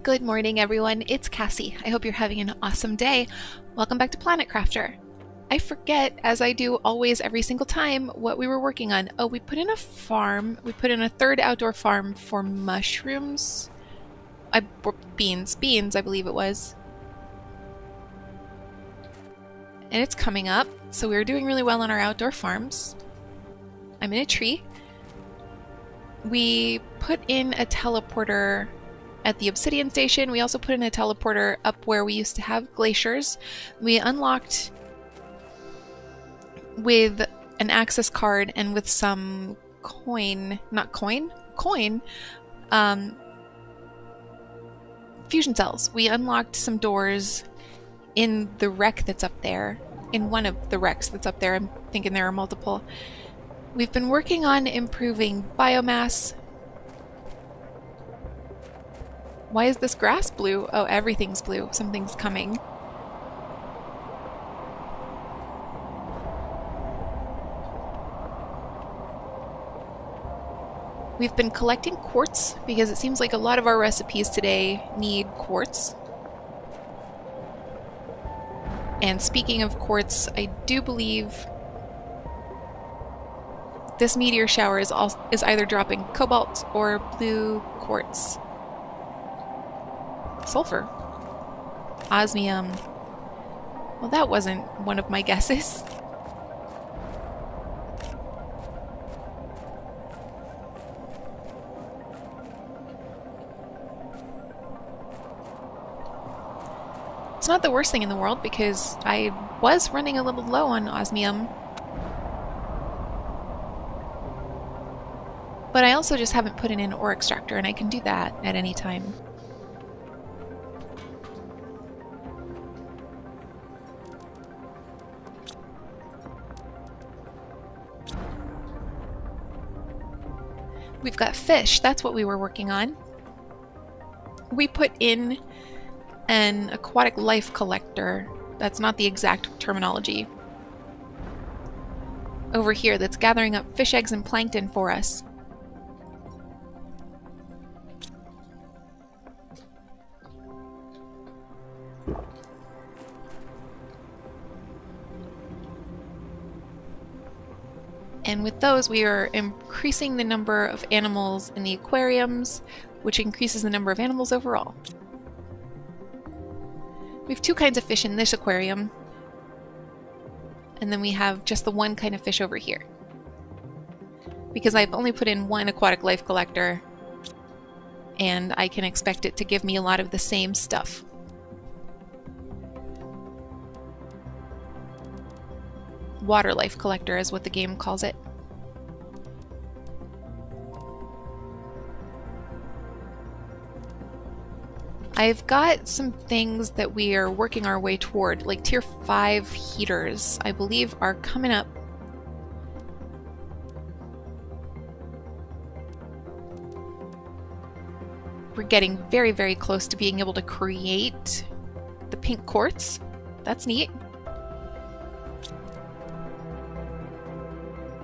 Good morning, everyone. It's Cassie. I hope you're having an awesome day. Welcome back to Planet Crafter. I forget, as I do always every single time, what we were working on. Oh, we put in a farm. We put in a third outdoor farm for mushrooms. Beans, I believe it was. And it's coming up, so we were doing really well on our outdoor farms. I'm in a tree. We put in a teleporter at the obsidian station. We also put in a teleporter up where we used to have glaciers. We unlocked with an access card and with some coin, fusion cells. We unlocked some doors in the wreck that's up there, in one of the wrecks that's up there. I'm thinking there are multiple. We've been working on improving biomass. Why is this grass blue? Oh, everything's blue. Something's coming. We've been collecting quartz because it seems like a lot of our recipes today need quartz. And speaking of quartz, I do believe this meteor shower is either dropping cobalt or blue quartz. Sulfur. Osmium. Well, that wasn't one of my guesses. It's not the worst thing in the world because I was running a little low on osmium. But I also just haven't put in an ore extractor, and I can do that at any time. We've got fish. That's what we were working on. We put in an aquatic life collector. That's not the exact terminology. Over here, that's gathering up fish eggs and plankton for us. And with those, we are increasing the number of animals in the aquariums, which increases the number of animals overall. We have two kinds of fish in this aquarium, and then we have just the one kind of fish over here. Because I've only put in one aquatic life collector, and I can expect it to give me a lot of the same stuff. Water life collector is what the game calls it. I've got some things that we are working our way toward, like tier 5 heaters, I believe are coming up. We're getting very, very close to being able to create the pink quartz. That's neat.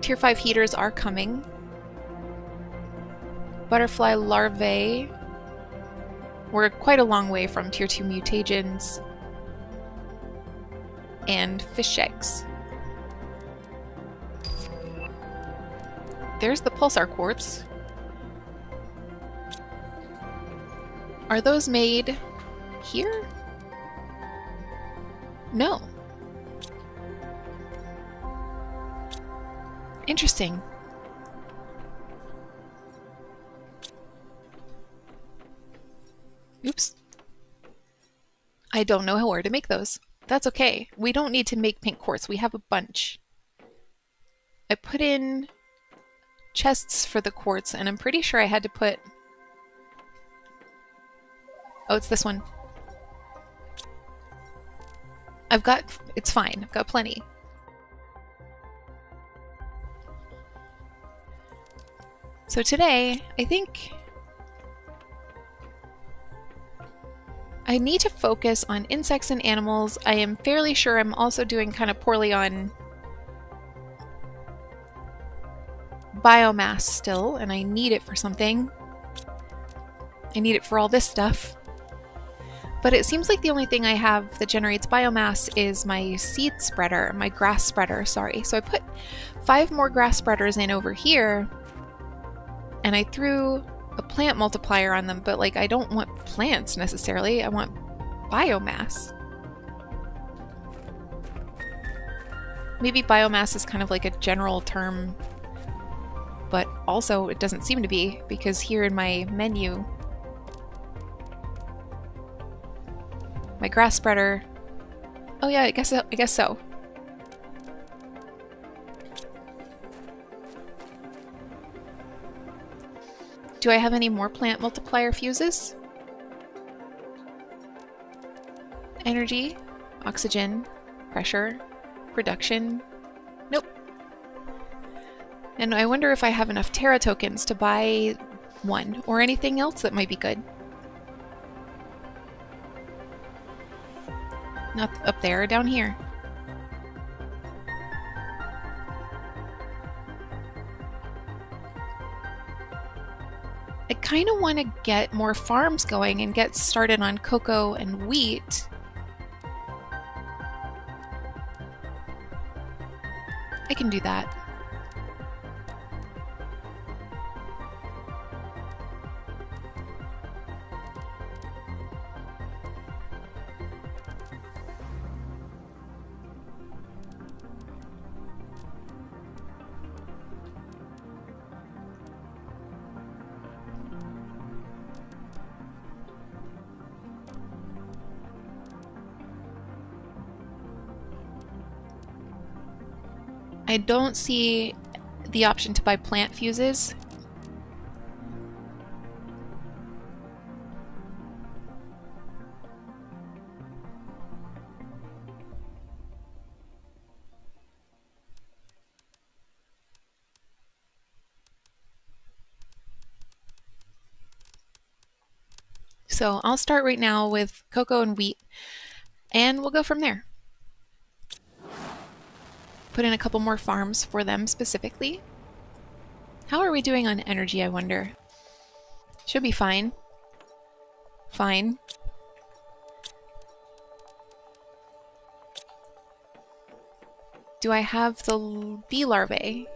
Tier 5 heaters are coming. Butterfly larvae. We're quite a long way from tier 2 mutagens. And fish eggs. There's the pulsar quartz. Are those made here? No. Interesting. Oops. I don't know where to make those. That's okay. We don't need to make pink quartz. We have a bunch. I put in chests for the quartz, and I'm pretty sure I had to put... Oh, it's this one. It's fine. I've got plenty. So today, I think I need to focus on insects and animals. I am fairly sure I'm also doing kind of poorly on biomass still, and I need it for something. I need it for all this stuff. But it seems like the only thing I have that generates biomass is my seed spreader, my grass spreader, sorry. So I put 5 more grass spreaders in over here, and I threw a plant multiplier on them, but like I don't want plants necessarily, I want biomass. Maybe biomass is kind of like a general term, but also it doesn't seem to be, because here in my menu, my grass spreader, oh yeah, I guess so. Do I have any more plant multiplier fuses? Energy, oxygen, pressure, production. Nope. And I wonder if I have enough Terra tokens to buy one, or anything else that might be good. Not up there, down here. I kind of want to get more farms going and get started on cocoa and wheat. I can do that. I don't see the option to buy plant fuses. So I'll start right now with cocoa and wheat, and we'll go from there. Put in a couple more farms for them specifically. How are we doing on energy, I wonder? Should be fine. Fine. Do I have the bee larvae?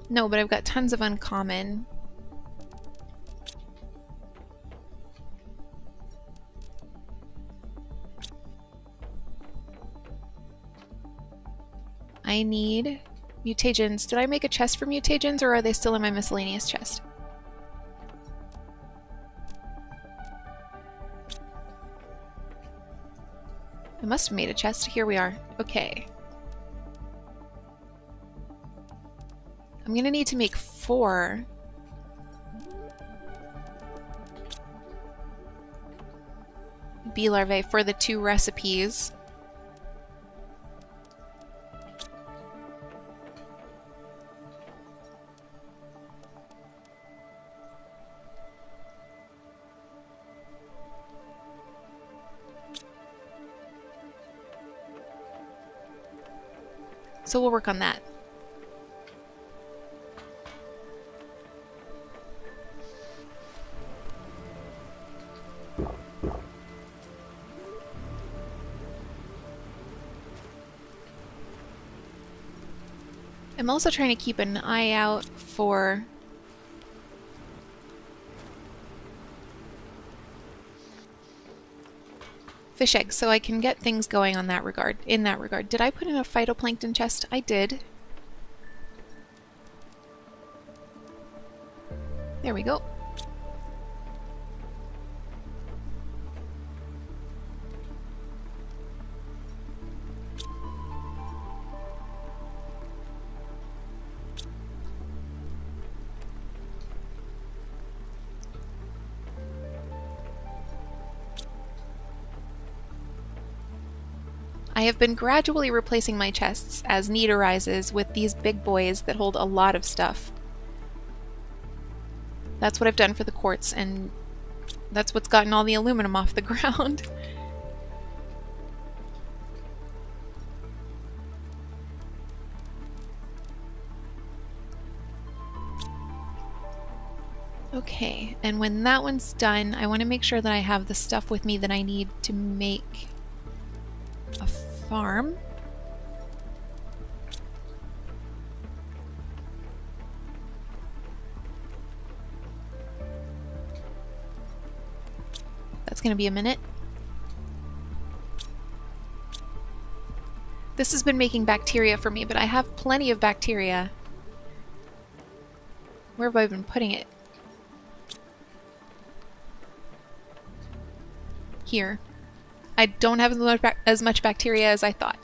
No, but I've got tons of uncommon. I need mutagens. Did I make a chest for mutagens, or are they still in my miscellaneous chest? I must have made a chest. Here we are. Okay. I'm gonna need to make 4. Bee larvae for the 2 recipes. So we'll work on that. I'm also trying to keep an eye out for fish eggs, so I can get things going on that regard. In that regard, did I put in a phytoplankton chest? I did. There we go. I have been gradually replacing my chests as need arises with these big boys that hold a lot of stuff. That's what I've done for the quartz, and that's what's gotten all the aluminum off the ground. Okay, and when that one's done, I want to make sure that I have the stuff with me that I need to make a farm. That's going to be a minute. This has been making bacteria for me, but I have plenty of bacteria. Where have I been putting it? Here. I don't have as much bacteria as I thought.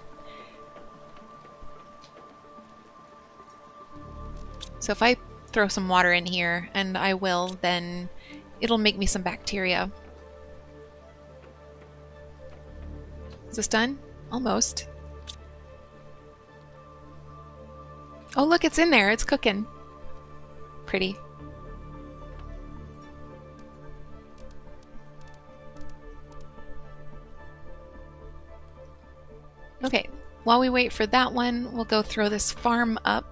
So if I throw some water in here, and I will, then it'll make me some bacteria. Is this done? Almost. Oh look, it's in there. It's cooking. Pretty. Okay, while we wait for that one, we'll go throw this farm up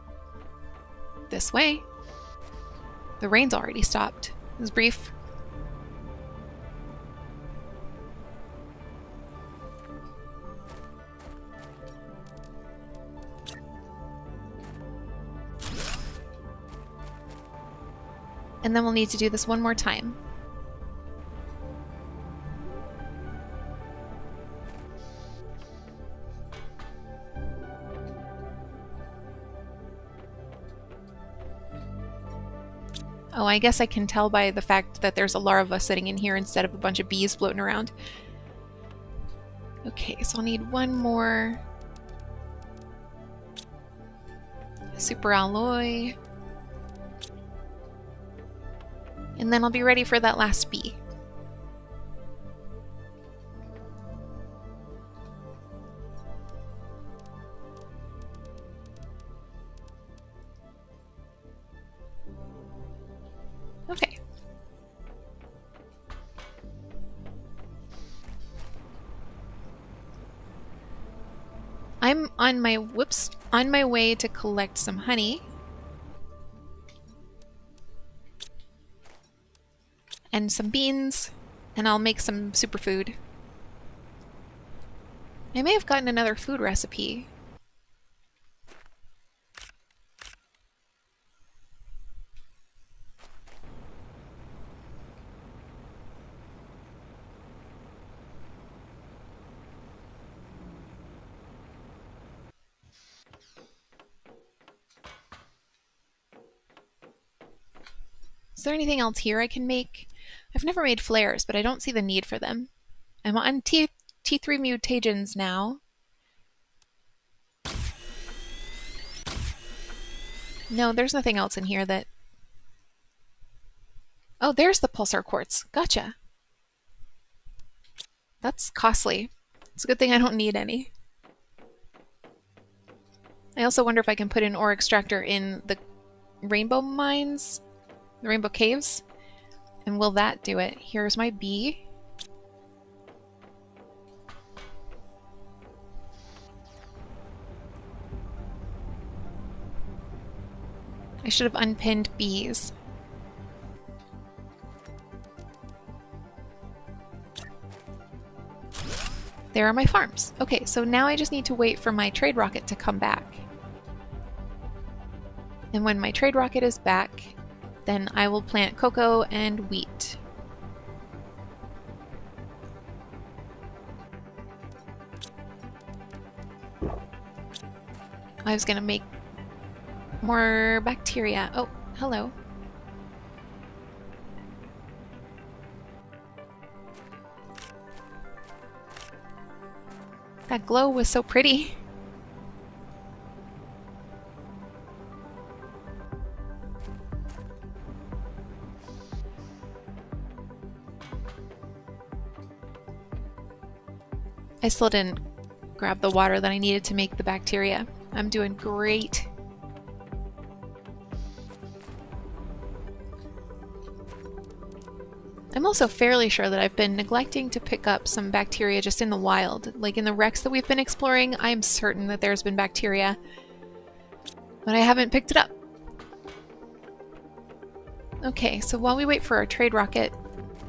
this way. The rain's already stopped. It was brief. And then we'll need to do this one more time. Oh, I guess I can tell by the fact that there's a larva sitting in here instead of a bunch of bees floating around. Okay, so I'll need one more super alloy. And then I'll be ready for that last bee. Okay. I'm on my way to collect some honey. And some beans, and I'll make some superfood. I may have gotten another food recipe. Is there anything else here I can make? I've never made flares, but I don't see the need for them. I'm on T3 mutagens now. No, there's nothing else in here that... Oh, there's the pulsar quartz. Gotcha. That's costly. It's a good thing I don't need any. I also wonder if I can put an ore extractor in the rainbow mines, the rainbow caves. And will that do it? Here's my bee. I should have unpinned bees. There are my farms. Okay, so now I just need to wait for my trade rocket to come back. And when my trade rocket is back, then I will plant cocoa and wheat. I was gonna make more bacteria. Oh, hello. That glow was so pretty. I still didn't grab the water that I needed to make the bacteria. I'm doing great. I'm also fairly sure that I've been neglecting to pick up some bacteria just in the wild. Like in the wrecks that we've been exploring, I'm certain that there's been bacteria, but I haven't picked it up. Okay, so while we wait for our trade rocket,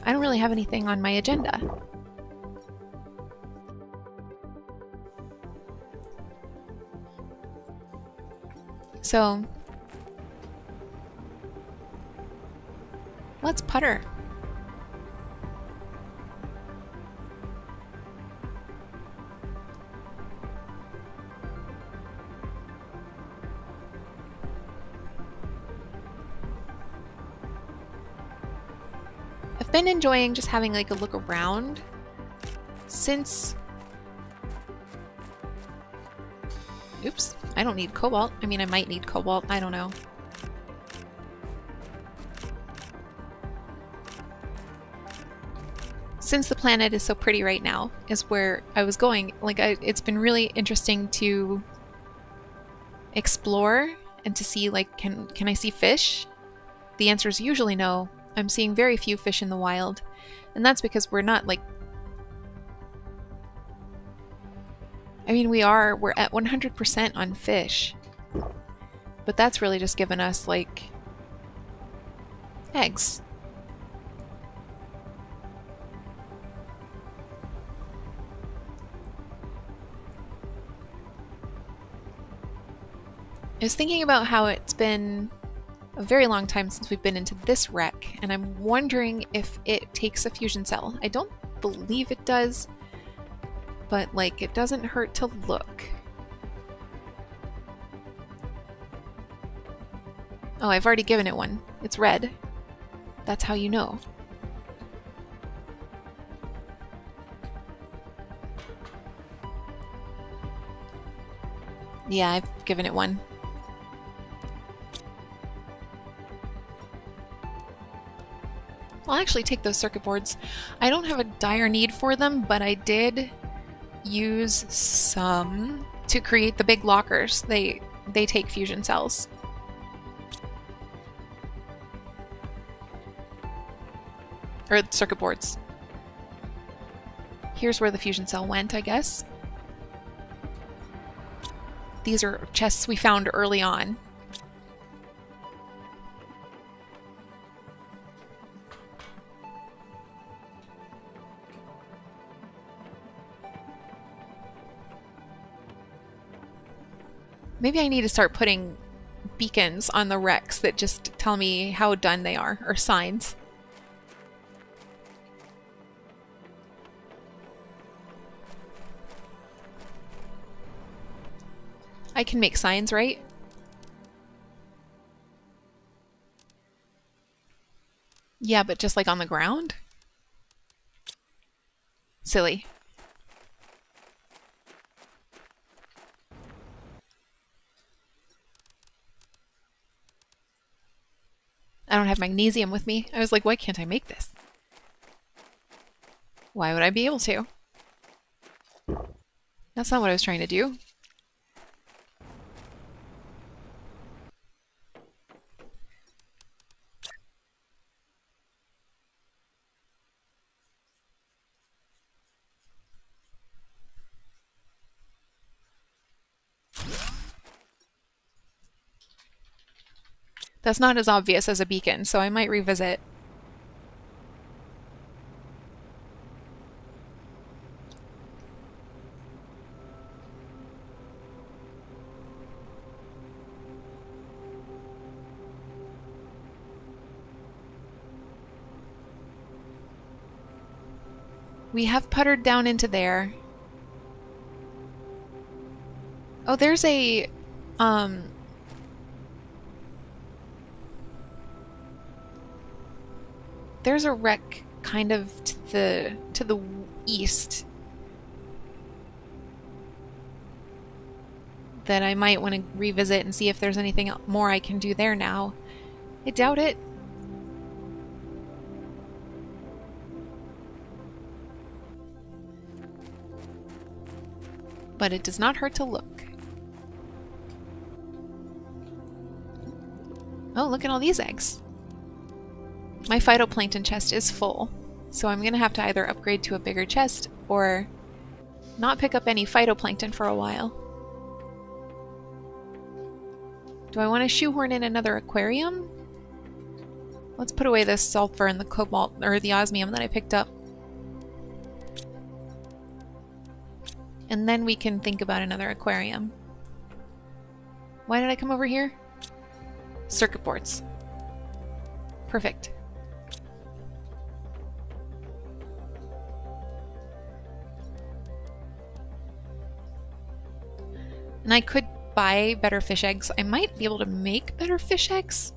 I don't really have anything on my agenda. So let's putter. I've been enjoying just having like a look around since... Oops, I don't need cobalt. I mean, I might need cobalt, I don't know. Since the planet is so pretty right now, is where I was going. Like, it's been really interesting to explore and to see, like, can I see fish? The answer is usually no. I'm seeing very few fish in the wild, and that's because we're not, like... I mean, we're at 100% on fish, but that's really just given us, like, eggs. I was thinking about how it's been a very long time since we've been into this wreck, and I'm wondering if it takes a fusion cell. I don't believe it does, but like, it doesn't hurt to look. Oh, I've already given it one. It's red. That's how you know. Yeah, I've given it one. I'll actually take those circuit boards. I don't have a dire need for them, but I did use some to create the big lockers. They take fusion cells. Or circuit boards. Here's where the fusion cell went, I guess. These are chests we found early on. Maybe I need to start putting beacons on the wrecks that just tell me how done they are, or signs. I can make signs, right? Yeah, but just like on the ground? Silly. I don't have magnesium with me. I was like, why can't I make this? Why would I be able to? That's not what I was trying to do. That's not as obvious as a beacon, so I might revisit. We have puttered down into there. Oh, there's a there's a wreck kind of to the east that I might want to revisit and see if there's anything more I can do there now. I doubt it. But it does not hurt to look. Oh, look at all these eggs. My phytoplankton chest is full, so I'm going to have to either upgrade to a bigger chest or not pick up any phytoplankton for a while. Do I want to shoehorn in another aquarium? Let's put away this sulfur and the cobalt, or the osmium that I picked up. And then we can think about another aquarium. Why did I come over here? Circuit boards. Perfect. And I could buy better fish eggs. I might be able to make better fish eggs.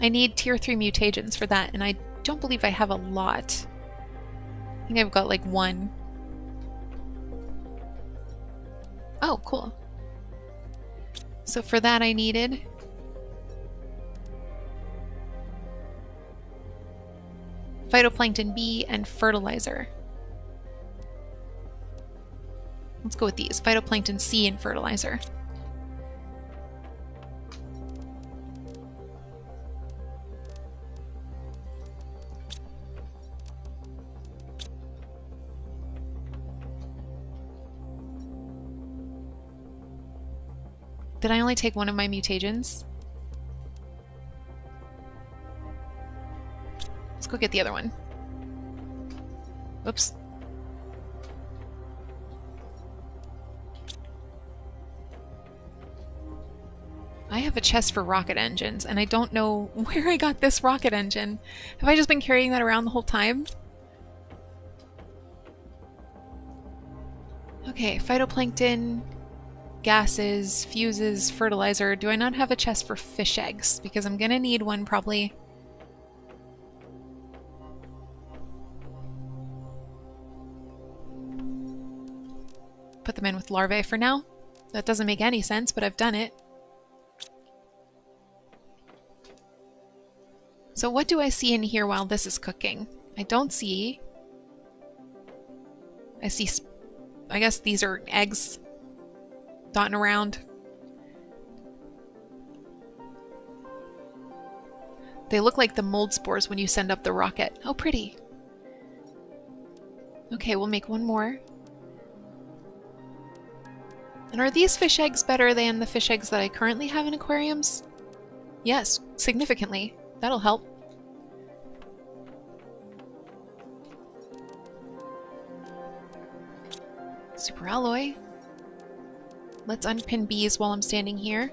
I need tier 3 mutagens for that, and I don't believe I have a lot. I think I've got like 1. Oh, cool. So for that I needed phytoplankton B and fertilizer. Let's go with these, phytoplankton C and fertilizer. Did I only take 1 of my mutagens? Let's go get the other one. Oops. I have a chest for rocket engines, and I don't know where I got this rocket engine. Have I just been carrying that around the whole time? Okay, phytoplankton, gases, fuses, fertilizer. Do I not have a chest for fish eggs? Because I'm gonna need one probably. Put them in with larvae for now. That doesn't make any sense, but I've done it. So what do I see in here while this is cooking? I don't see... I see... I guess these are eggs dotting around. They look like the mold spores when you send up the rocket. Oh, pretty. Okay, we'll make 1 more. And are these fish eggs better than the fish eggs that I currently have in aquariums? Yes, significantly. That'll help. Super alloy. Let's unpin bees while I'm standing here.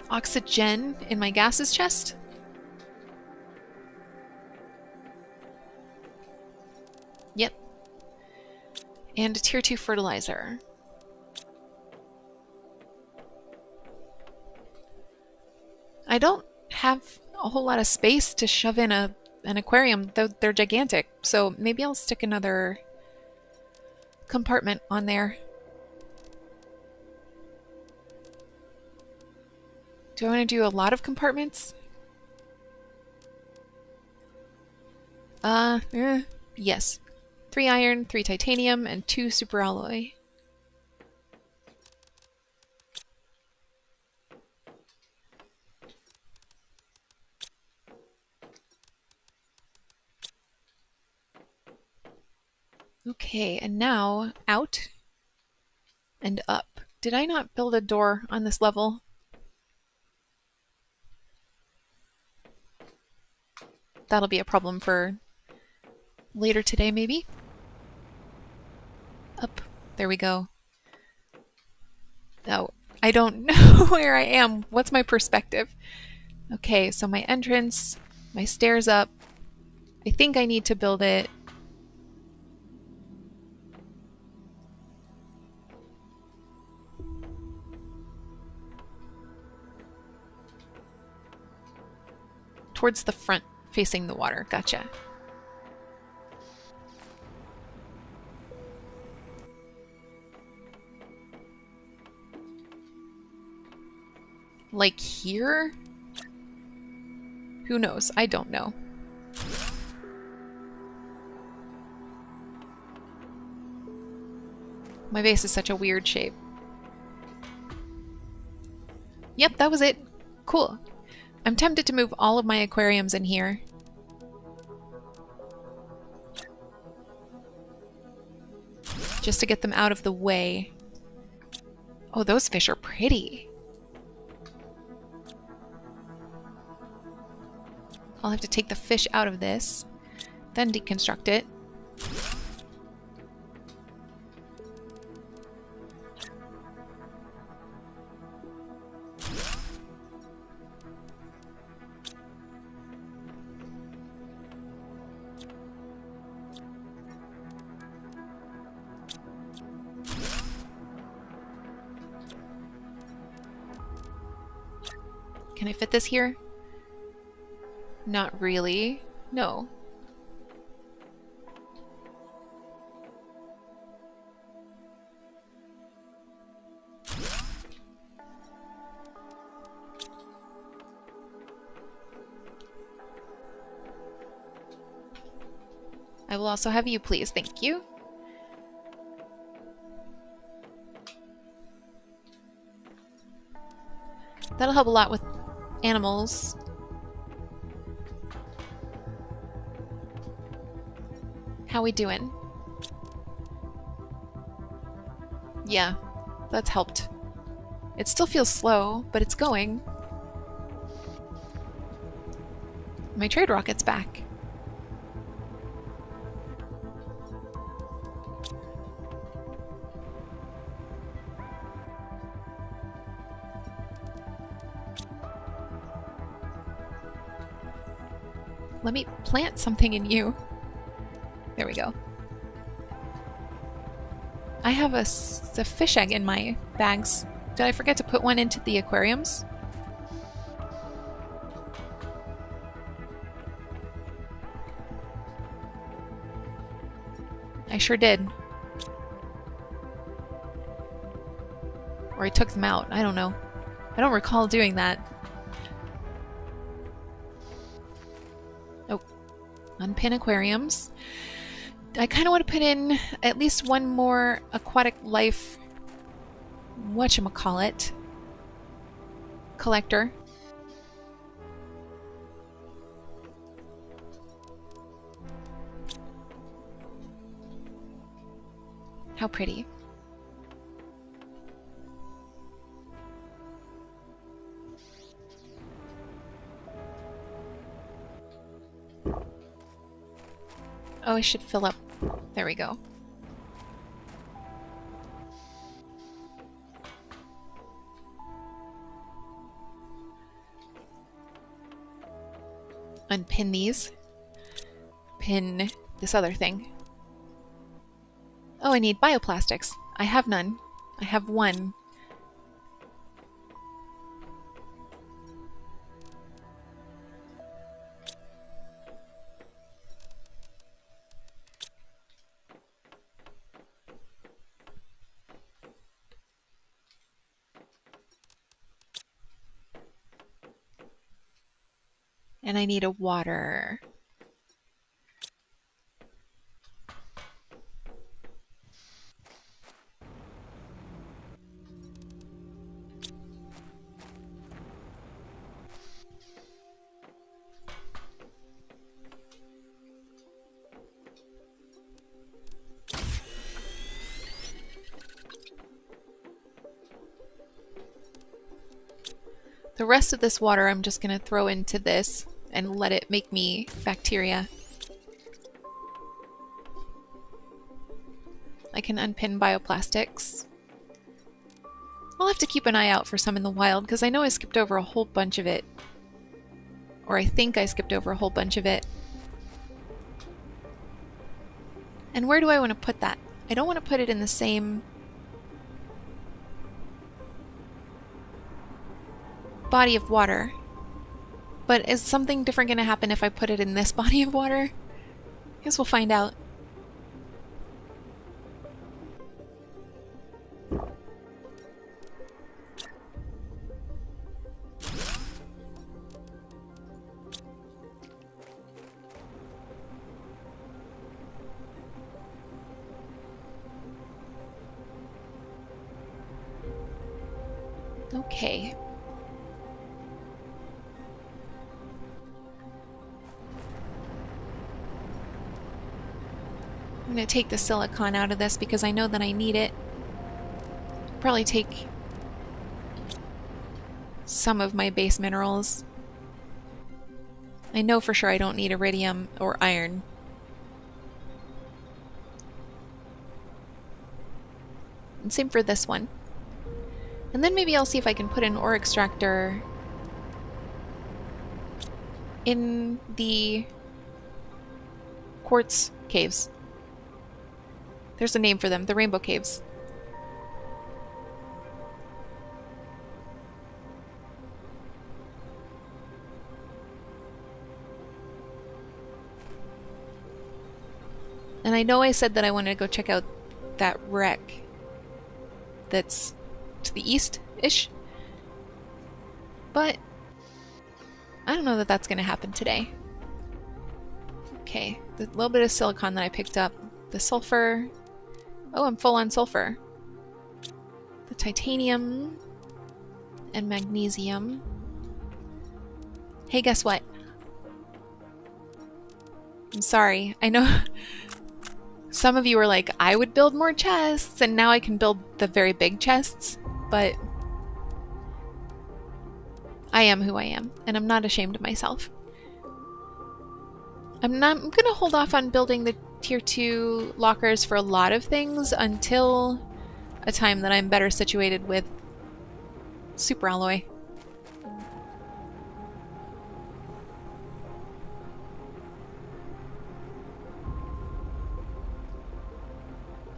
Oxygen in my gases chest. Yep. And a tier 2 fertilizer. I don't have a whole lot of space to shove in an aquarium, though they're gigantic, so maybe I'll stick another compartment on there. Do I want to do a lot of compartments? Yes. 3 iron, 3 titanium, and 2 superalloy. Okay, and now out and up. Did I not build a door on this level? That'll be a problem for later today, maybe? Up. There we go. Oh, I don't know where I am. What's my perspective? Okay, so my entrance, my stairs up. I think I need to build it towards the front, facing the water. Gotcha. Like here? Who knows? I don't know. My base is such a weird shape. Yep, that was it. Cool. I'm tempted to move all of my aquariums in here. Just to get them out of the way. Oh, those fish are pretty. I'll have to take the fish out of this, then deconstruct it. Can I fit this here? Not really. No. I will also have you, please. Thank you. That'll help a lot with animals. How we doing? Yeah, that's helped. It still feels slow, but it's going. My trade rocket's back. Let me plant something in you. There we go. I have a fish egg in my bags. Did I forget to put one into the aquariums? I sure did. Or I took them out. I don't know. I don't recall doing that. Oh. Unpin aquariums. I kind of want to put in at least one more aquatic life, whatchamacallit, collector. How pretty. Oh, I should fill up. There we go. Unpin these. Pin this other thing. Oh, I need bioplastics. I have none. I have one. And I need a water. The rest of this water I'm just going to throw into this and let it make me bacteria. I can unpin bioplastics. I'll have to keep an eye out for some in the wild because I know I skipped over a whole bunch of it. Or I think I skipped over a whole bunch of it. And where do I want to put that? I don't want to put it in the same body of water. But is something different going to happen if I put it in this body of water? I guess we'll find out. Okay. I'm going to take the silicone out of this because I know that I need it. Probably take some of my base minerals. I know for sure I don't need iridium or iron. And same for this one. And then maybe I'll see if I can put an ore extractor in the quartz caves. There's a name for them, the rainbow caves. And I know I said that I wanted to go check out that wreck that's to the east-ish, but I don't know that that's going to happen today. Okay, the little bit of silicon that I picked up, the sulfur. Oh, I'm full on sulfur. The titanium and magnesium. Hey, guess what? I'm sorry. I know some of you are like, I would build more chests, and now I can build the very big chests, but I am who I am, and I'm not ashamed of myself. I'm gonna hold off on building the tier 2 lockers for a lot of things until a time that I'm better situated with super alloy.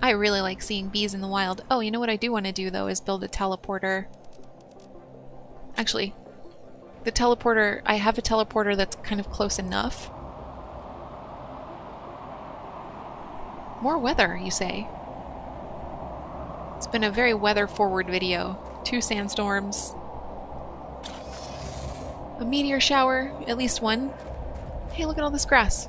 I really like seeing bees in the wild. Oh, you know what I do want to do though is build a teleporter. Actually, the teleporter, I have a teleporter that's kind of close enough. More weather, you say? It's been a very weather-forward video. 2 sandstorms. A meteor shower, at least one. Hey, look at all this grass.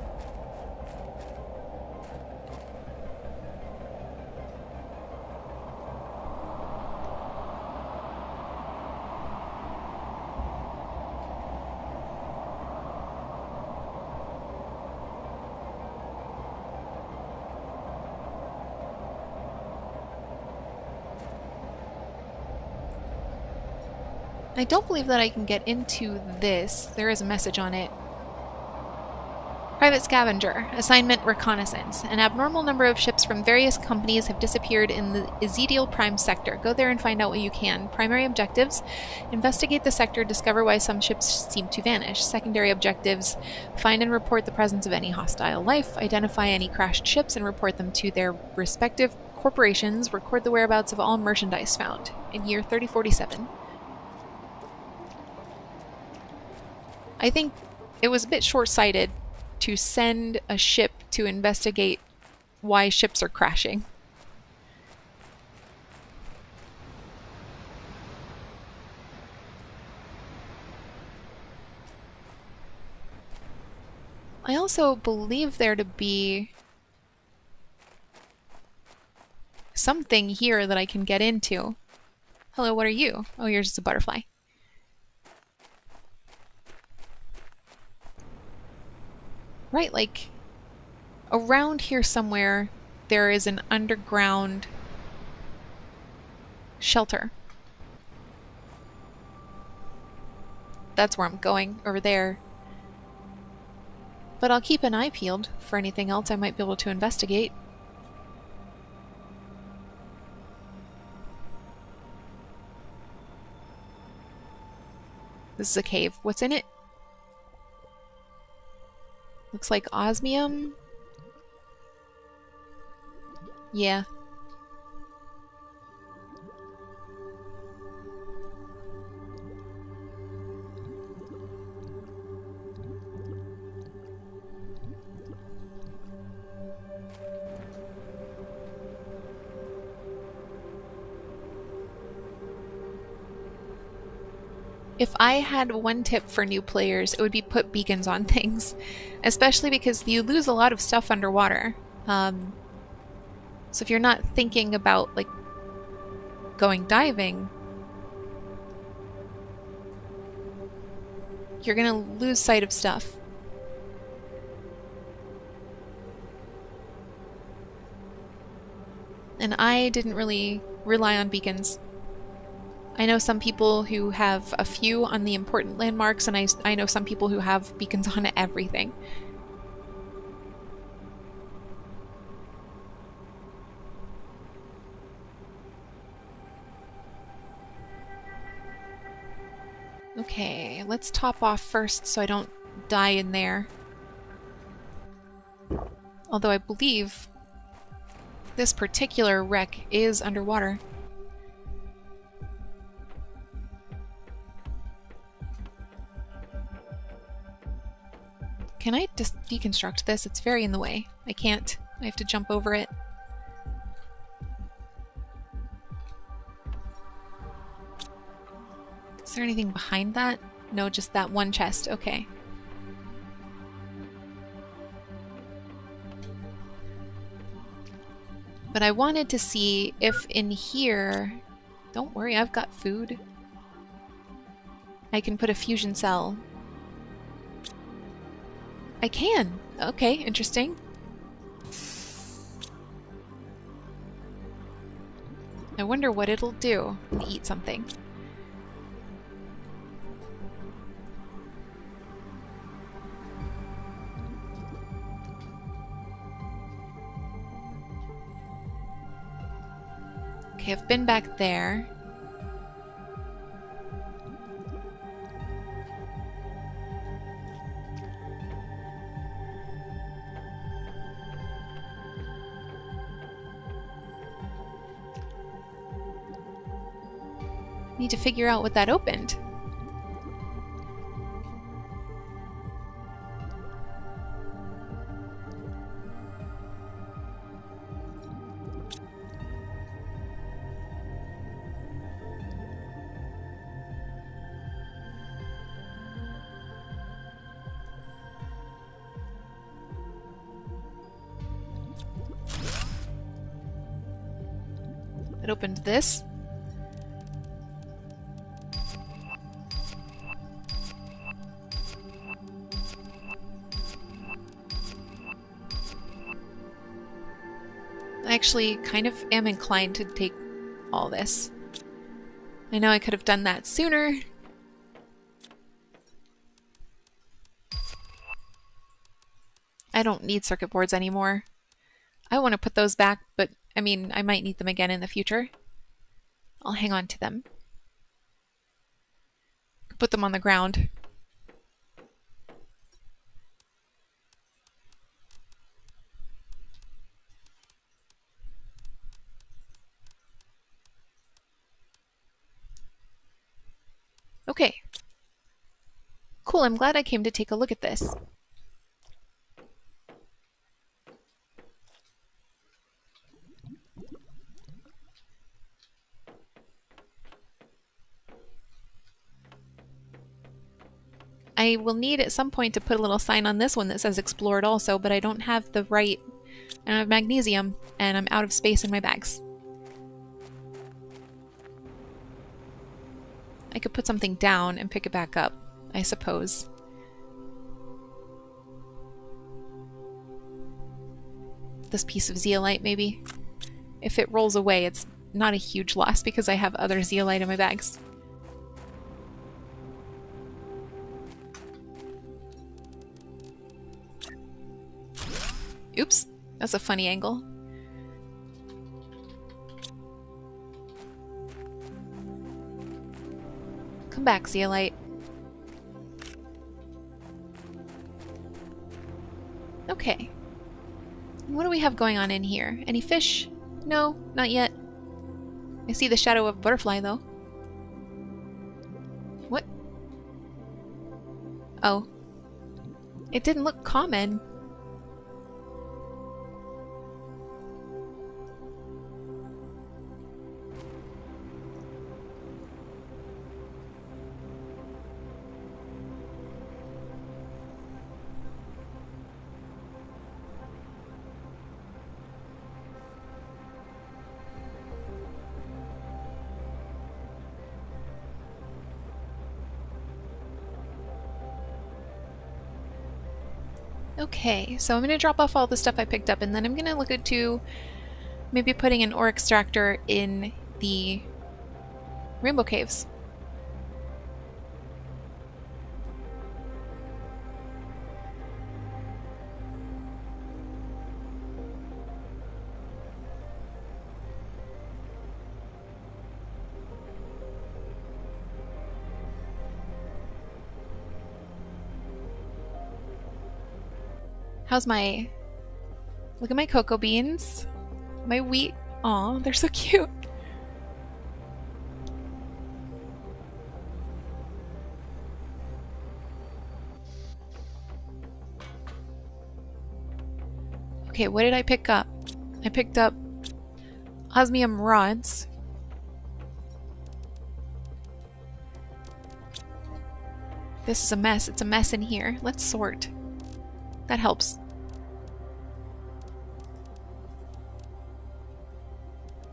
I don't believe that I can get into this. There is a message on it. Private Scavenger. Assignment Reconnaissance. An abnormal number of ships from various companies have disappeared in the Ezekiel Prime sector. Go there and find out what you can. Primary objectives. Investigate the sector. Discover why some ships seem to vanish. Secondary objectives. Find and report the presence of any hostile life. Identify any crashed ships and report them to their respective corporations. Record the whereabouts of all merchandise found. In year 3047. I think it was a bit short-sighted to send a ship to investigate why ships are crashing. I also believe there to be something here that I can get into. Hello, what are you? Oh, you're just a butterfly. Right, like, around here somewhere, there is an underground shelter. That's where I'm going, over there. But I'll keep an eye peeled for anything else I might be able to investigate. This is a cave. What's in it? Looks like osmium. Yeah. If I had one tip for new players, it would be put beacons on things, especially because you lose a lot of stuff underwater. So if you're not thinking about like going diving, you're gonna lose sight of stuff. And I didn't really rely on beacons. I know some people who have a few on the important landmarks, and I know some people who have beacons on everything. Okay, let's top off first so I don't die in there. Although I believe this particular wreck is underwater. Can I just deconstruct this? It's very in the way. I can't. I have to jump over it. Is there anything behind that? No, just that one chest. Okay. But I wanted to see if in here... Don't worry, I've got food. I can put a fusion cell. I can! Okay, interesting. I wonder what it'll do when I eat something. Okay, I've been back there. Need to figure out what that opened. It opened this. I actually kind of am inclined to take all this. I know I could have done that sooner. I don't need circuit boards anymore. I want to put those back, but I mean, I might need them again in the future. I'll hang on to them. Put them on the ground. Okay. Cool, I'm glad I came to take a look at this. I will need at some point to put a little sign on this one that says explored also, but I don't have the right... I don't have magnesium, and I'm out of space in my bags. I could put something down and pick it back up, I suppose. This piece of zeolite, maybe? If it rolls away, it's not a huge loss because I have other zeolite in my bags. Oops, that's a funny angle. Come back, zeolite. Okay. What do we have going on in here? Any fish? No, not yet. I see the shadow of a butterfly, though. What? Oh. It didn't look common. Okay, so I'm going to drop off all the stuff I picked up, and then I'm going to look into maybe putting an ore extractor in the Rainbow caves. How's my... Look at my cocoa beans. My wheat. Aw, they're so cute. Okay, what did I pick up? I picked up osmium rods. This is a mess. It's a mess in here. Let's sort. That helps.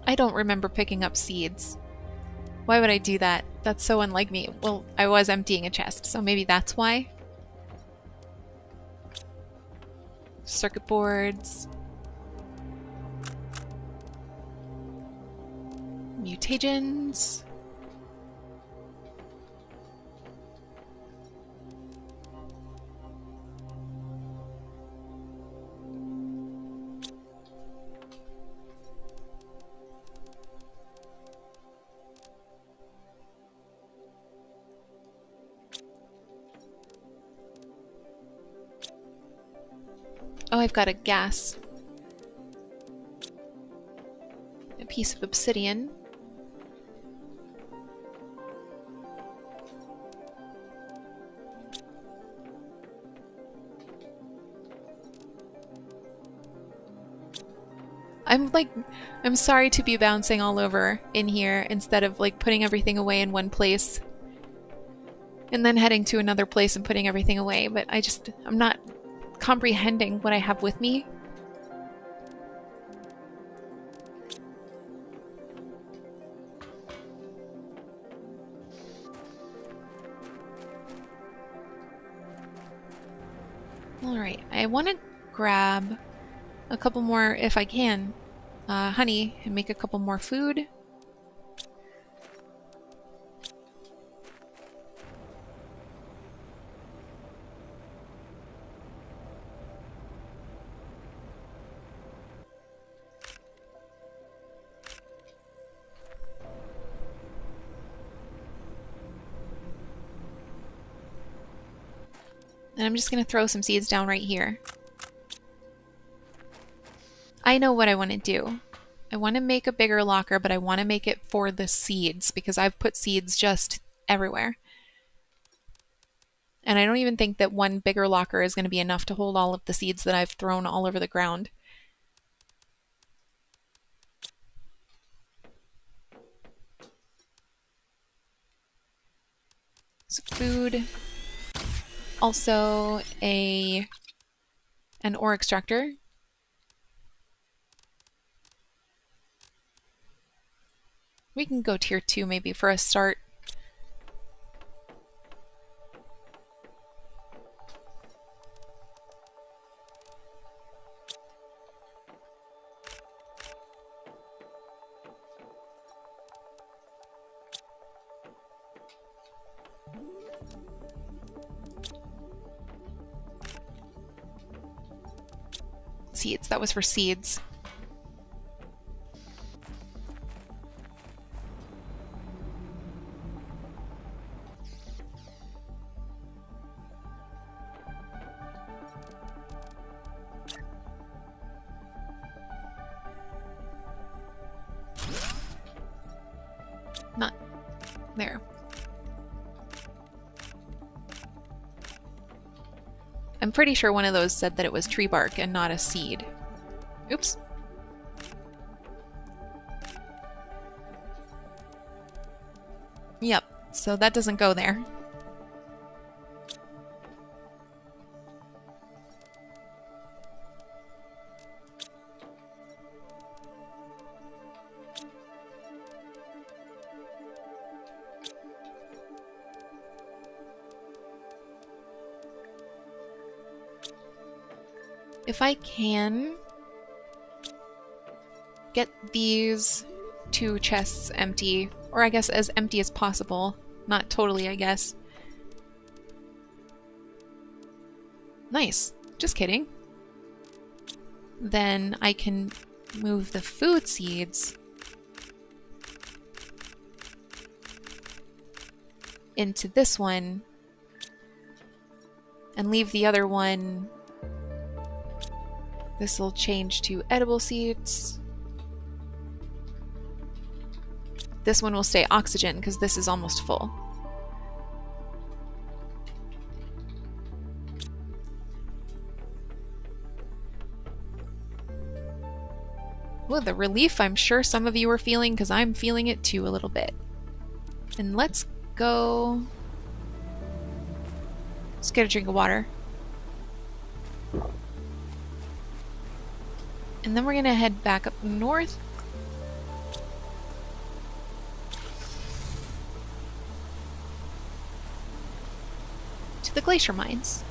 I don't remember picking up seeds. Why would I do that? That's so unlike me. Well, I was emptying a chest, so maybe that's why. Circuit boards. Mutagens. Oh, I've got a gas. A piece of obsidian. I'm sorry to be bouncing all over in here instead of like putting everything away in one place and then heading to another place and putting everything away, but I'm not comprehending what I have with me. Alright, I want to grab a couple more, if I can, honey and make a couple more food. And I'm just going to throw some seeds down right here. I know what I want to do. I want to make a bigger locker, but I want to make it for the seeds because I've put seeds just everywhere. And I don't even think that one bigger locker is going to be enough to hold all of the seeds that I've thrown all over the ground. So food. Also an ore extractor. We can go tier 2 maybe for a start. Seeds, that was for seeds. Not there. I'm pretty sure one of those said that it was tree bark and not a seed. Oops. Yep, so that doesn't go there. If I can get these 2 chests empty, Or I guess as empty as possible. Not totally, I guess. Nice. Just kidding. Then I can move the food seeds into this one and leave the other one. This will change to edible seeds. This one will stay oxygen because this is almost full. Well, the relief I'm sure some of you are feeling, because I'm feeling it too a little bit. And let's go... Let's get a drink of water. And then we're gonna head back up north. To the glacier mines.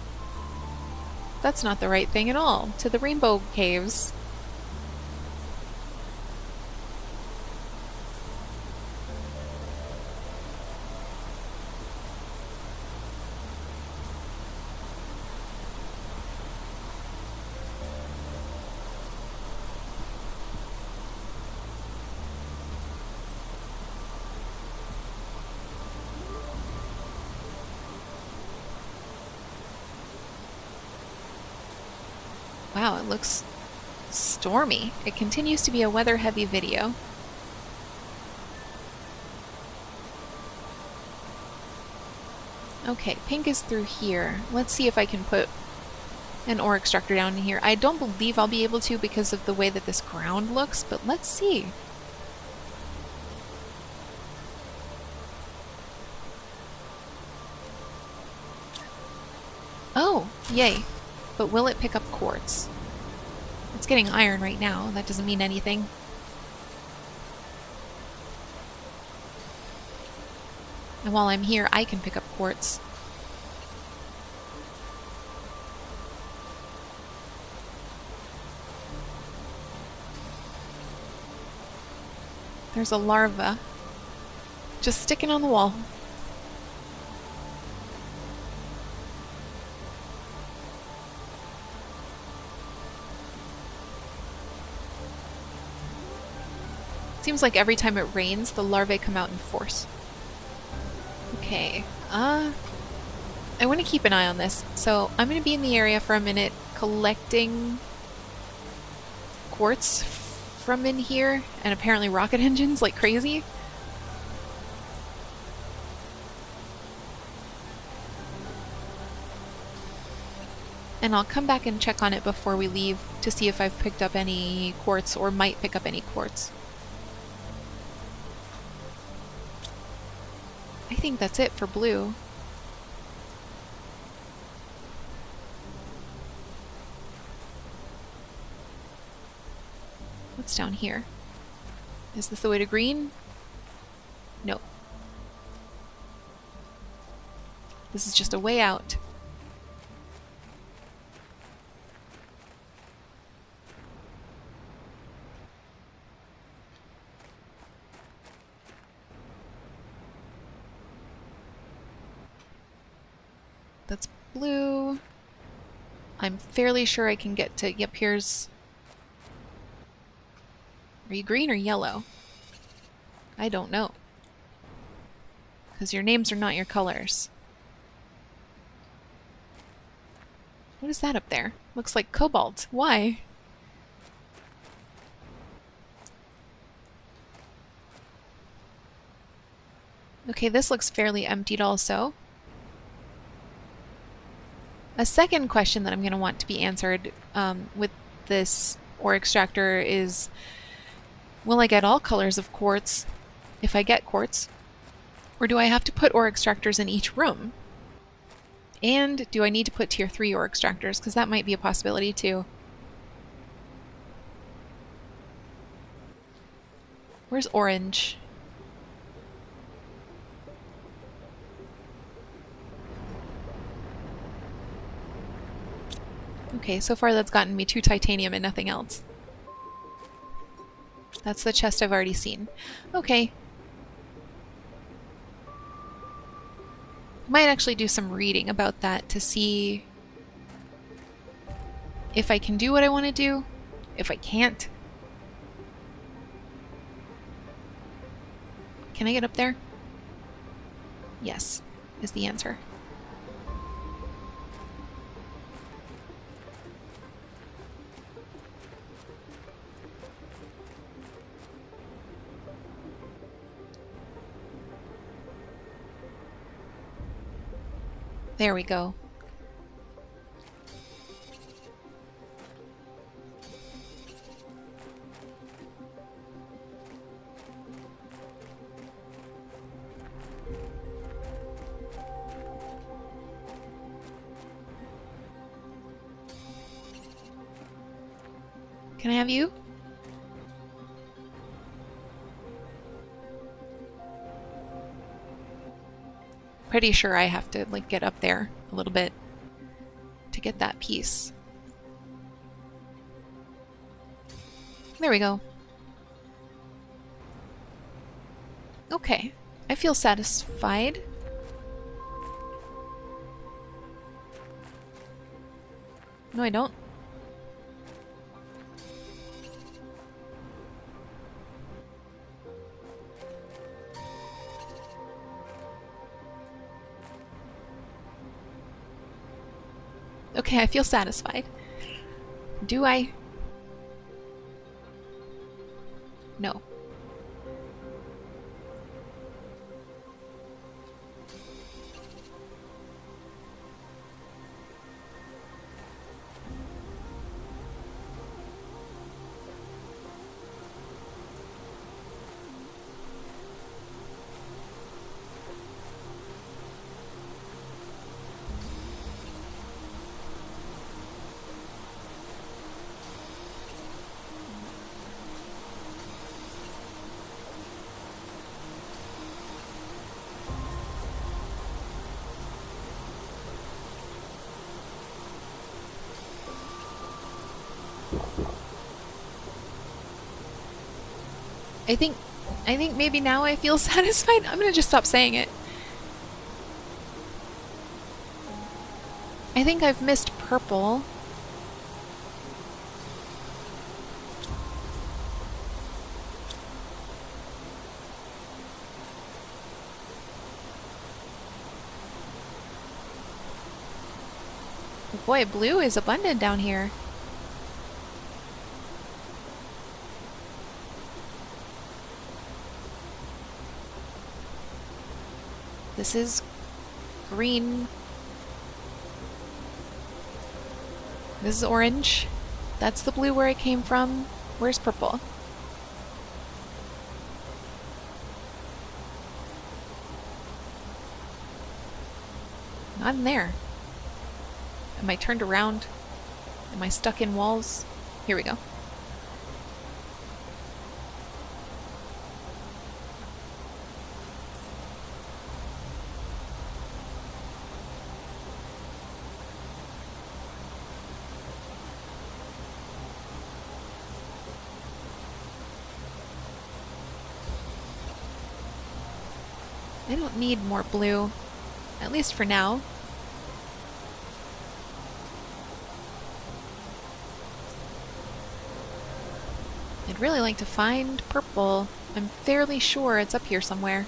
That's not the right thing at all. To the rainbow caves. Wow, it looks stormy. It continues to be a weather-heavy video. Okay, pink is through here. Let's see if I can put an ore extractor down in here. I don't believe I'll be able to because of the way that this ground looks, but let's see. Oh, yay. But will it pick up quartz? It's getting iron right now. That doesn't mean anything. And while I'm here, I can pick up quartz. There's a larva just sticking on the wall. Seems like every time it rains, the larvae come out in force. Okay, I want to keep an eye on this, so I'm going to be in the area for a minute collecting quartz from in here, and apparently rocket engines like crazy. And I'll come back and check on it before we leave to see if I've picked up any quartz or might pick up any quartz. I think that's it for blue. What's down here? Is this the way to green? No. This is just a way out. That's blue. I'm fairly sure I can get to... Yep, here's... Are you green or yellow? I don't know. Because your names are not your colors. What is that up there? Looks like cobalt. Why? Okay, this looks fairly emptied also. A second question that I'm going to want to be answered with this ore extractor is, will I get all colors of quartz if I get quartz? Or do I have to put ore extractors in each room? And do I need to put tier 3 ore extractors? Because that might be a possibility too. Where's orange? Okay, so far that's gotten me 2 titanium and nothing else. That's the chest I've already seen. Okay. Might actually do some reading about that to see if I can do what I want to do, if I can't. Can I get up there? Yes, is the answer. There we go. Can I have you? Pretty sure I have to like get up there a little bit to get that piece. There we go. Okay, I feel satisfied. No, I don't. Okay, I feel satisfied. Do I? No. I think maybe now I feel satisfied. I'm gonna just stop saying it. I think I've missed purple. Boy, blue is abundant down here. This is green. This is orange. That's the blue where it came from. Where's purple? Not in there. Am I turned around? Am I stuck in walls? Here we go. I don't need more blue, at least for now. I'd really like to find purple. I'm fairly sure it's up here somewhere.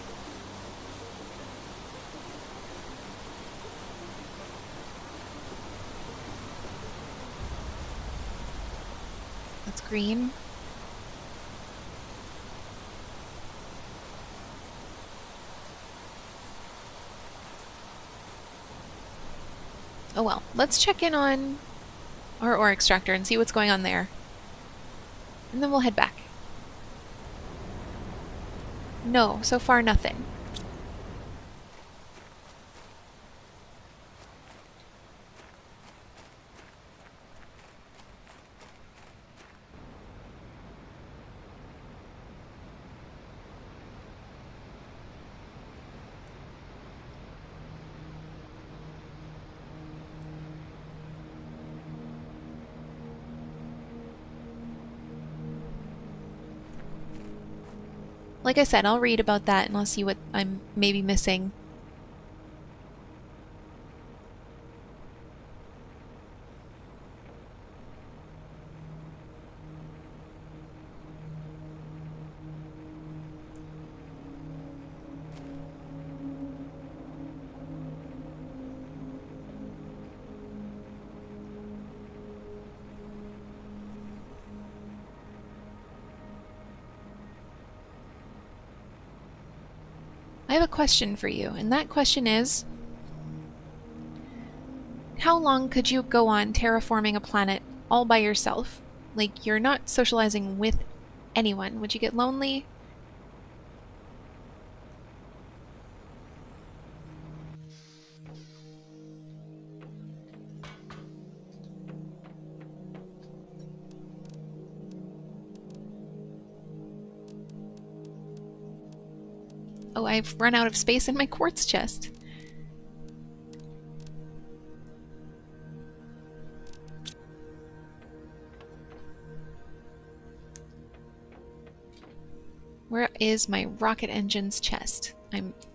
That's green. Oh well, let's check in on our ore extractor and see what's going on there. And then we'll head back. No, so far nothing. Like I said, I'll read about that and I'll see what I'm maybe missing. I have a question for you, and that question is, how long could you go on terraforming a planet all by yourself? Like, you're not socializing with anyone. Would you get lonely? Oh, I've run out of space in my quartz chest. Where is my rocket engine's chest?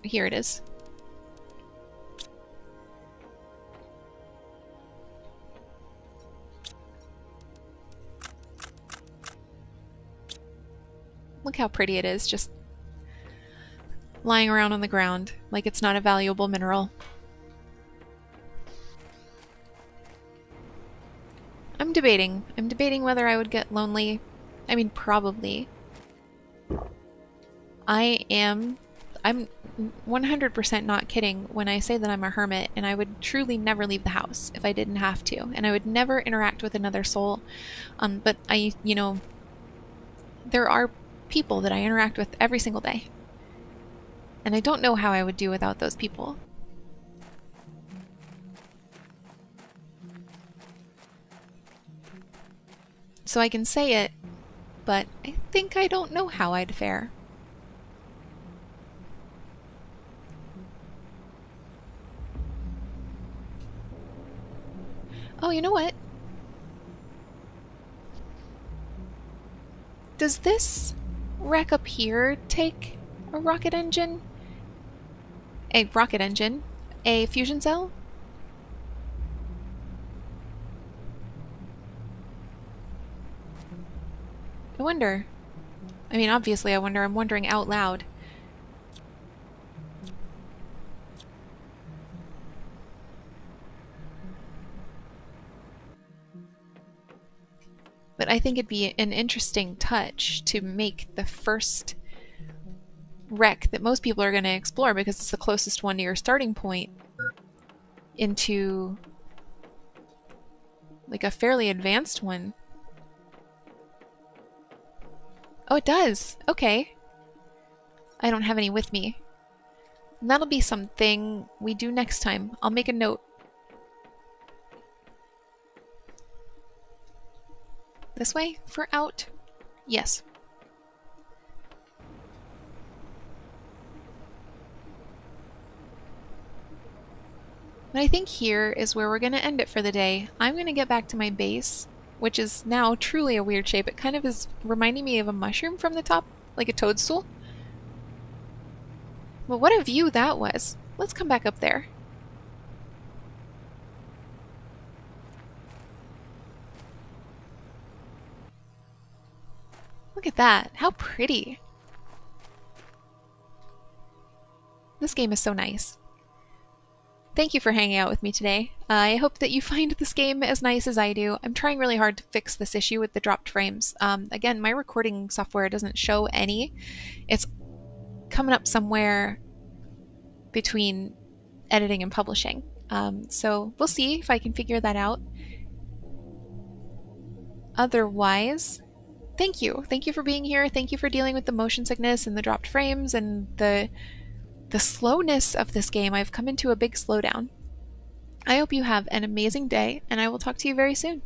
Here it is. Look how pretty it is, just lying around on the ground like it's not a valuable mineral. I'm debating whether I would get lonely. I mean, probably. I'm 100% not kidding when I say that I'm a hermit, and I would truly never leave the house if I didn't have to, and I would never interact with another soul. But there are people that I interact with every single day, and I don't know how I would do without those people. So I can say it, but I think I don't know how I'd fare. Oh, you know what? Does this wreck up here take a rocket engine? A rocket engine? A fusion cell? I wonder. I mean, obviously I wonder. I'm wondering out loud. But I think it'd be an interesting touch to make the first wreck that most people are going to explore, because it's the closest one to your starting point, into like a fairly advanced one. Oh, it does! Okay. I don't have any with me. And that'll be something we do next time. I'll make a note. This way? For out? Yes. But I think here is where we're going to end it for the day. I'm going to get back to my base, which is now truly a weird shape. It kind of is reminding me of a mushroom from the top, like a toadstool. But what a view that was. Let's come back up there. Look at that. How pretty. This game is so nice. Thank you for hanging out with me today. I hope that you find this game as nice as I do. I'm trying really hard to fix this issue with the dropped frames. Again, my recording software doesn't show any. It's coming up somewhere between editing and publishing. So we'll see if I can figure that out. Otherwise, thank you. Thank you for being here. Thank you for dealing with the motion sickness and the dropped frames and the slowness of this game. I've come into a big slowdown. I hope you have an amazing day, and I will talk to you very soon.